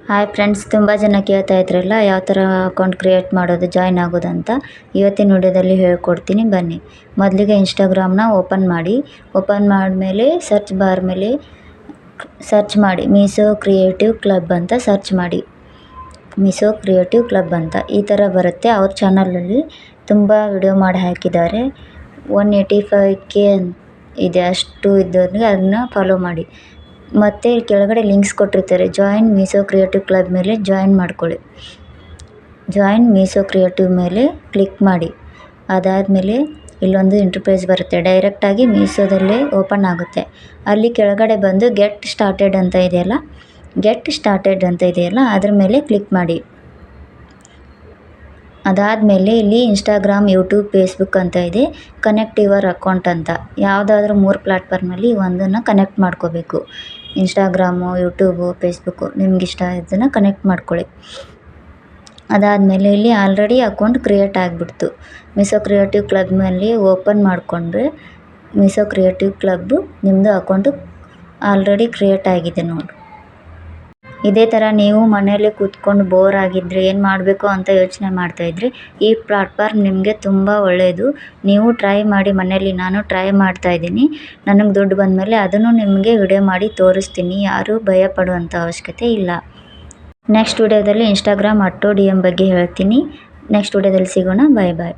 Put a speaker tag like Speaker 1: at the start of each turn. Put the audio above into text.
Speaker 1: Hi friends, ತುಂಬ ಜನ ಕೇಳ್ತಾ ಇದ್ರಲ್ಲ ಯಾವ ಥರ ಅಕೌಂಟ್ ಕ್ರಿಯೇಟ್ ಮಾಡೋದು, ಜಾಯ್ನ್ ಆಗೋದು ಅಂತ. ಇವತ್ತಿನ ವಿಡಿಯೋದಲ್ಲಿ ಹೇಳ್ಕೊಡ್ತೀನಿ ಬನ್ನಿ. ಮೊದಲಿಗೆ ಇನ್ಸ್ಟಾಗ್ರಾಮ್ನ ಓಪನ್ ಮಾಡಿ. ಓಪನ್ ಮಾಡಿದ್ಮೇಲೆ ಸರ್ಚ್ ಬಾರ್ ಮೇಲೆ ಸರ್ಚ್ ಮಾಡಿ ಮೀಶೋ ಕ್ರಿಯೇಟಿವ್ ಕ್ಲಬ್ ಅಂತ ಸರ್ಚ್ ಮಾಡಿ. ಮೀಶೋ ಕ್ರಿಯೇಟಿವ್ ಕ್ಲಬ್ ಅಂತ ಈ ಥರ ಬರುತ್ತೆ. ಅವ್ರ ಚಾನಲಲ್ಲಿ ತುಂಬ ವಿಡಿಯೋ ಮಾಡಿ ಹಾಕಿದ್ದಾರೆ. 185K ಇದೆ, ಅಷ್ಟು ಇದ್ದವ್ರಿಗೆ ಅದನ್ನ ಫಾಲೋ ಮಾಡಿ. ಮತ್ತು ಕೆಳಗಡೆ ಲಿಂಕ್ಸ್ ಕೊಟ್ಟಿರ್ತಾರೆ. ಜಾಯಿನ್ ಮೀಶೋ ಕ್ರಿಯೇಟಿವ್ ಕ್ಲಬ್ ಮೇಲೆ ಜಾಯಿನ್ ಮಾಡ್ಕೊಳ್ಳಿ. ಜಾಯಿನ್ ಮೀಶೋ ಕ್ರಿಯೇಟಿವ್ ಮೇಲೆ ಕ್ಲಿಕ್ ಮಾಡಿ. ಅದಾದಮೇಲೆ ಇಲ್ಲೊಂದು ಇಂಟರ್ಫೇಸ್ ಬರುತ್ತೆ. ಡೈರೆಕ್ಟಾಗಿ ಮೀಶೋದಲ್ಲೇ ಓಪನ್ ಆಗುತ್ತೆ. ಅಲ್ಲಿ ಕೆಳಗಡೆ ಬಂದು ಗೆಟ್ ಸ್ಟಾರ್ಟೆಡ್ ಅಂತ ಇದೆಯಲ್ಲ ಅದ್ರ ಮೇಲೆ ಕ್ಲಿಕ್ ಮಾಡಿ. ಅದಾದಮೇಲೆ ಇಲ್ಲಿ ಇನ್ಸ್ಟಾಗ್ರಾಮ್, ಯೂಟ್ಯೂಬ್, ಫೇಸ್ಬುಕ್ ಅಂತ ಇದೆ. ಕನೆಕ್ಟ್ ಯುವರ್ ಅಕೌಂಟ್ ಅಂತ ಯಾವುದಾದ್ರೂ 3 ಪ್ಲ್ಯಾಟ್ಫಾರ್ಮಲ್ಲಿ ಒಂದನ್ನು ಕನೆಕ್ಟ್ ಮಾಡ್ಕೋಬೇಕು. ಇನ್ಸ್ಟಾಗ್ರಾಮು, ಯೂಟ್ಯೂಬು, ಫೇಸ್ಬುಕ್ಕು ನಿಮಗಿಷ್ಟ ಇದನ್ನು ಕನೆಕ್ಟ್ ಮಾಡ್ಕೊಳ್ಳಿ. ಅದಾದಮೇಲೆ ಇಲ್ಲಿ ಆಲ್ರೆಡಿ ಅಕೌಂಟ್ ಕ್ರಿಯೇಟ್ ಆಗಿಬಿಡ್ತು. ಮೀಶೋ ಕ್ರಿಯೇಟಿವ್ ಕ್ಲಬ್ ಮೇಲೆ ಓಪನ್ ಮಾಡಿಕೊಂಡ್ರೆ ಮೀಶೋ ಕ್ರಿಯೇಟಿವ್ ಕ್ಲಬ್ಬು ನಿಮ್ಮದು ಅಕೌಂಟು ಆಲ್ರೆಡಿ ಕ್ರಿಯೇಟ್ ಆಗಿದೆ ನೋಡಿ. ಇದೇ ಥರ ನೀವು ಮನೆಯಲ್ಲೇ ಕೂತ್ಕೊಂಡು ಬೋರ್ ಆಗಿದ್ದರೆ ಏನು ಮಾಡಬೇಕು ಅಂತ ಯೋಚನೆ ಮಾಡ್ತಾಯಿದ್ರೆ ಈ ಪ್ಲಾಟ್ಫಾರ್ಮ್ ನಿಮಗೆ ತುಂಬ ಒಳ್ಳೆಯದು. ನೀವು ಟ್ರೈ ಮಾಡಿ ಮನೆಯಲ್ಲಿ. ನಾನು ಟ್ರೈ ಮಾಡ್ತಾಯಿದ್ದೀನಿ. ನನಗೆ ದುಡ್ಡು ಬಂದಮೇಲೆ ಅದನ್ನು ನಿಮಗೆ ವಿಡಿಯೋ ಮಾಡಿ ತೋರಿಸ್ತೀನಿ. ಯಾರೂ ಭಯ ಪಡುವಂಥ ಅವಶ್ಯಕತೆ ಇಲ್ಲ. ನೆಕ್ಸ್ಟ್ ವಿಡಿಯೋದಲ್ಲಿ ಇನ್ಸ್ಟಾಗ್ರಾಮ್ ಆಟೋ DM ಬಗ್ಗೆ ಹೇಳ್ತೀನಿ. ನೆಕ್ಸ್ಟ್ ವಿಡಿಯೋದಲ್ಲಿ ಸಿಗೋಣ. ಬಾಯ್ ಬಾಯ್.